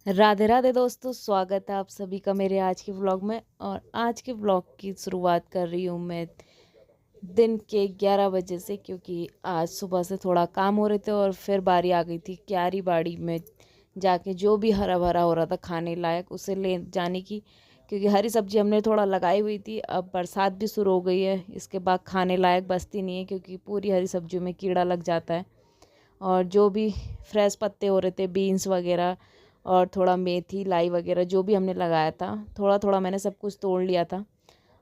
राधे राधे दोस्तों, स्वागत है आप सभी का मेरे आज के व्लॉग में। और आज के व्लॉग की शुरुआत कर रही हूँ मैं दिन के 11 बजे से, क्योंकि आज सुबह से थोड़ा काम हो रहे थे और फिर बारी आ गई थी क्यारी बाड़ी में जाके जो भी हरा भरा हो रहा था खाने लायक उसे ले जाने की। क्योंकि हरी सब्जी हमने थोड़ा लगाई हुई थी, अब बरसात भी शुरू हो गई है, इसके बाद खाने लायक बचती नहीं है क्योंकि पूरी हरी सब्जियों में कीड़ा लग जाता है। और जो भी फ्रेश पत्ते हो रहे थे, बीन्स वगैरह और थोड़ा मेथी लाई वगैरह जो भी हमने लगाया था, थोड़ा थोड़ा मैंने सब कुछ तोड़ लिया था।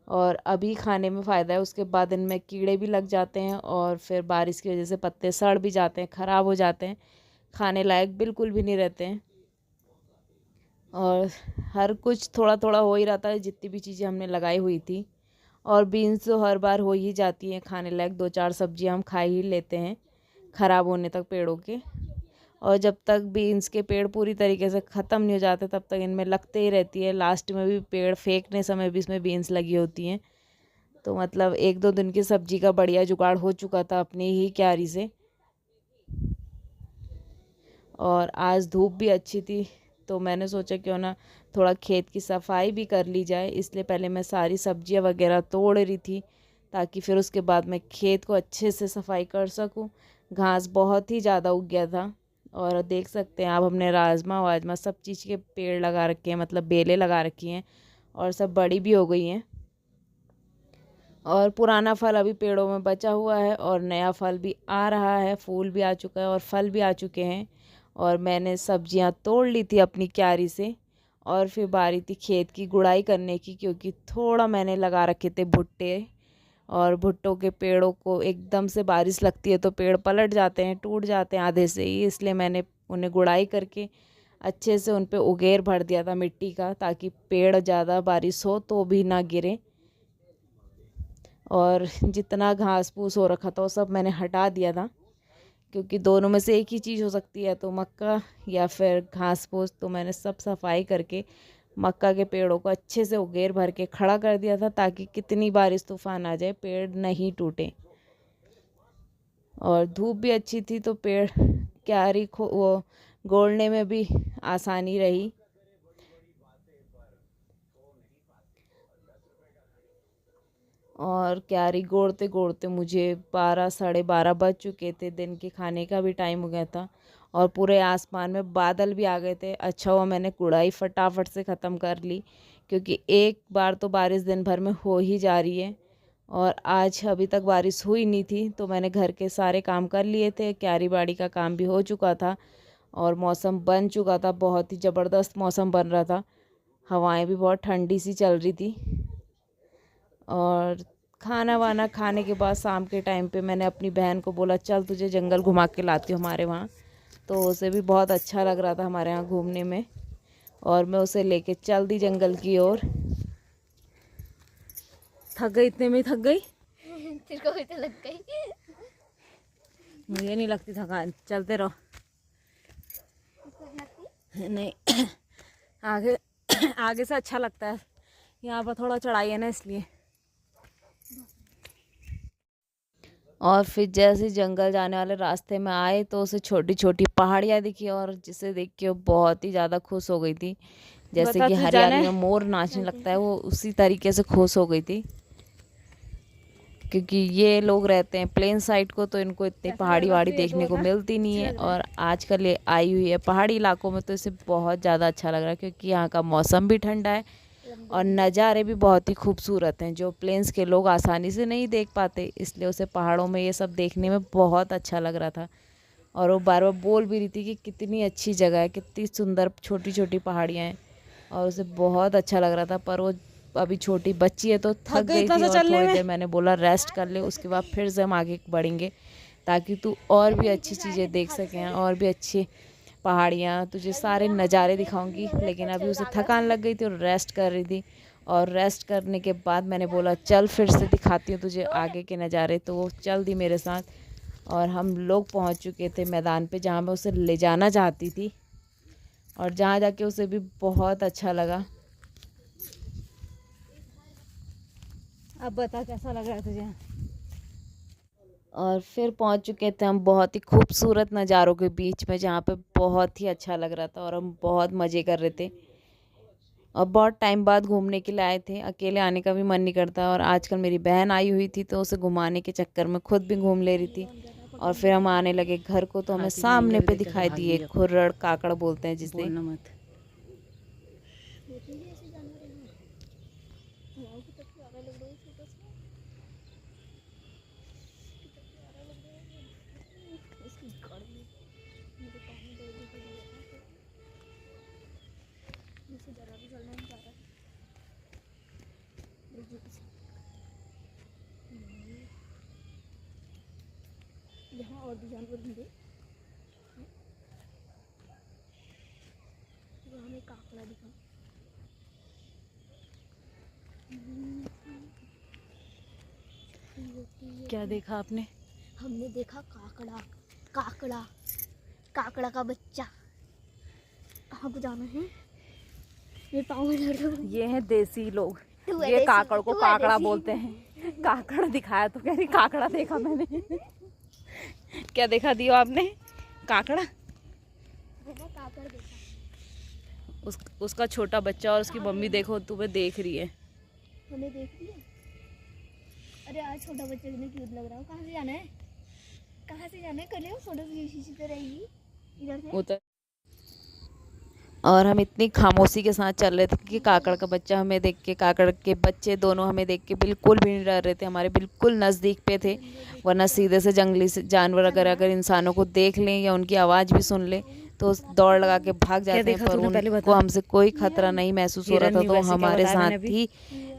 और अभी खाने में फ़ायदा है, उसके बाद इनमें कीड़े भी लग जाते हैं और फिर बारिश की वजह से पत्ते सड़ भी जाते हैं, ख़राब हो जाते हैं, खाने लायक बिल्कुल भी नहीं रहते हैं। और हर कुछ थोड़ा थोड़ा हो ही रहा था, जितनी भी चीज़ें हमने लगाई हुई थी। और बीन्स तो हर बार हो ही जाती हैं खाने लायक, 2-4 सब्जियां हम खा ही लेते हैं ख़राब होने तक पेड़ों के। और जब तक बीन्स के पेड़ पूरी तरीके से ख़त्म नहीं हो जाते तब तक इनमें लगते ही रहती है। लास्ट में भी पेड़ फेंकने समय भी इसमें बीन्स लगी होती हैं। तो मतलब 1-2 दिन की सब्जी का बढ़िया जुगाड़ हो चुका था अपनी ही क्यारी से। और आज धूप भी अच्छी थी तो मैंने सोचा क्यों ना थोड़ा खेत की सफाई भी कर ली जाए, इसलिए पहले मैं सारी सब्जियां वगैरह तोड़ रही थी ताकि फिर उसके बाद मैं खेत को अच्छे से सफाई कर सकूं। घास बहुत ही ज़्यादा उग गया था। और देख सकते हैं आप, हमने राजमा वाजमा सब चीज़ के पेड़ लगा रखे हैं, मतलब बेलें लगा रखी हैं और सब बड़ी भी हो गई हैं। और पुराना फल अभी पेड़ों में बचा हुआ है और नया फल भी आ रहा है, फूल भी आ चुका है और फल भी आ चुके हैं। और मैंने सब्जियां तोड़ ली थी अपनी क्यारी से। और फिर बारी थी खेत की गुड़ाई करने की, क्योंकि थोड़ा मैंने लगा रखे थे भुट्टे। और भुट्टों के पेड़ों को एकदम से बारिश लगती है तो पेड़ पलट जाते हैं, टूट जाते हैं आधे से ही, इसलिए मैंने उन्हें गुड़ाई करके अच्छे से उन पे उगेर भर दिया था मिट्टी का, ताकि पेड़ ज़्यादा बारिश हो तो भी ना गिरे। और जितना घास फूस हो रखा था वो सब मैंने हटा दिया था, क्योंकि दोनों में से एक ही चीज़ हो सकती है, तो मक्का या फिर घास फूस। तो मैंने सब सफाई करके मक्का के पेड़ों को अच्छे से उगेर भर के खड़ा कर दिया था, ताकि कितनी बारिश तूफान आ जाए पेड़ नहीं टूटे। और धूप भी अच्छी थी तो पेड़ क्यारी को वो गोड़ने में भी आसानी रही। और क्यारी गोड़ते गोड़ते मुझे 12-12:30 बज चुके थे, दिन के खाने का भी टाइम हो गया था। और पूरे आसमान में बादल भी आ गए थे। अच्छा हुआ मैंने कुड़ाई फटाफट से ख़त्म कर ली, क्योंकि एक बार तो बारिश दिन भर में हो ही जा रही है और आज अभी तक बारिश हुई नहीं थी। तो मैंने घर के सारे काम कर लिए थे, क्यारी बाड़ी का काम भी हो चुका था और मौसम बन चुका था, बहुत ही ज़बरदस्त मौसम बन रहा था। हवाएं भी बहुत ठंडी सी चल रही थी। और खाना वाना खाने के बाद शाम के टाइम पे मैंने अपनी बहन को बोला, चल तुझे जंगल घुमा के लाती हूँ हमारे वहाँ। तो उसे भी बहुत अच्छा लग रहा था हमारे यहाँ घूमने में, और मैं उसे लेके चल दी जंगल की ओर। थक गई, इतने में ही थक गई। तेरे को भी तो लग गई। मुझे नहीं लगती थकान, चलते रहो। नहीं आगे आगे से अच्छा लगता है, यहाँ पर थोड़ा चढ़ाई है ना इसलिए। और फिर जैसे जंगल जाने वाले रास्ते में आए तो उसे छोटी छोटी पहाड़ियाँ दिखी, और जिसे देख के वो बहुत ही ज़्यादा खुश हो गई थी। जैसे कि हरियाली में मोर नाचने लगता है, वो उसी तरीके से खुश हो गई थी। क्योंकि ये लोग रहते हैं प्लेन साइड को, तो इनको इतनी पहाड़ी वहाड़ी देखने को मिलती नहीं है। और आजकल ये आई हुई है पहाड़ी इलाकों में तो इसे बहुत ज़्यादा अच्छा लग रहा है, क्योंकि यहाँ का मौसम भी ठंडा है और नज़ारे भी बहुत ही खूबसूरत हैं, जो प्लेन्स के लोग आसानी से नहीं देख पाते, इसलिए उसे पहाड़ों में ये सब देखने में बहुत अच्छा लग रहा था। और वो बार बार बोल भी रही थी कि कितनी अच्छी जगह है, कितनी सुंदर छोटी छोटी पहाड़ियाँ हैं, और उसे बहुत अच्छा लग रहा था। पर वो अभी छोटी बच्ची है तो थक गई थी, और थोड़ी देर मैंने बोला रेस्ट कर ले, उसके बाद फिर से हम आगे बढ़ेंगे, ताकि तू और भी अच्छी चीज़ें देख सकें, और भी अच्छी पहाड़ियाँ, तुझे सारे नज़ारे दिखाऊंगी। लेकिन अभी उसे थकान लग गई थी और रेस्ट कर रही थी। और रेस्ट करने के बाद मैंने बोला चल फिर से दिखाती हूँ तुझे आगे के नज़ारे, तो वो चल दी मेरे साथ। और हम लोग पहुँच चुके थे मैदान पे, जहाँ मैं उसे ले जाना चाहती थी, और जहाँ जाके उसे भी बहुत अच्छा लगा। अब बता कैसा लग रहा है तुझे? और फिर पहुंच चुके थे हम बहुत ही खूबसूरत नज़ारों के बीच में, जहाँ पे बहुत ही अच्छा लग रहा था और हम बहुत मज़े कर रहे थे। और बहुत टाइम बाद घूमने के लिए आए थे, अकेले आने का भी मन नहीं करता। और आजकल मेरी बहन आई हुई थी तो उसे घुमाने के चक्कर में खुद भी घूम ले रही थी। और फिर हम आने लगे घर को, तो हमें सामने पे दिखाई दिए खुर्रड़ काकड़ बोलते हैं जिसे। यहाँ और भी जानवर होंगे। तो हमें काकड़ा दिखा। क्या देखा आपने? हमने देखा काकड़ा। काकड़ा काकड़ा का बच्चा। कहाँ को जाना है? मेरे पाँव में दर्द हो रहा है। ये हैं देसी लोग, तू है ये देसी, काकड़ को तू है काकड़ा देसी। बोलते हैं। काकड़ दिखाया तो कह रही काकड़ा देखा मैंने। क्या देखा दियो आपने? काकड़ा? मैंने काकड़ देखा। उसका छोटा बच्चा और उसकी मम्मी देखो तुम्हें देख रही है। हमें देख लिया। अरे आज छोटा बच्चा कितना क्यूट लग रहा है। कहाँ से जाना है? कहाँ से जाना है? कर ले फोटो खींची तो रहेगी इधर से। उतर। और हम इतनी खामोशी के साथ चल रहे थे कि काकड़ का बच्चा हमें देख के, काकड़ के बच्चे दोनों हमें देख के बिल्कुल भी नहीं डर रहे थे, हमारे बिल्कुल नज़दीक पे थे। वरना सीधे से जंगली से जानवर अगर इंसानों को देख लें या उनकी आवाज़ भी सुन लें तो दौड़ लगा के भाग जाते हैं। पर उनको हमसे कोई खतरा नहीं महसूस हो रहा था, तो हमारे साथ ही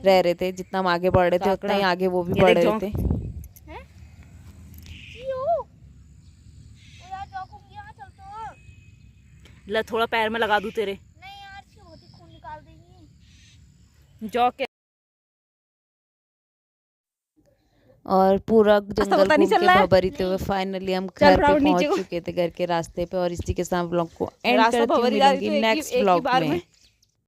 रह रहे थे। जितना हम आगे बढ़ रहे थे उतना ही आगे वो भी बढ़ रहे थे। ला थोड़ा पैर में लगा दूं तेरे। नहीं यार, होती खून निकाल देगी। जौ के। और पूरा जंगल घूम के भभरीते हुए फाइनली हम घर पे पहुंच चुके थे, घर के रास्ते पे। और इसी के साथ व्लॉग को एंड करती हूँ। मिलेंगे नेक्स्ट व्लॉग में।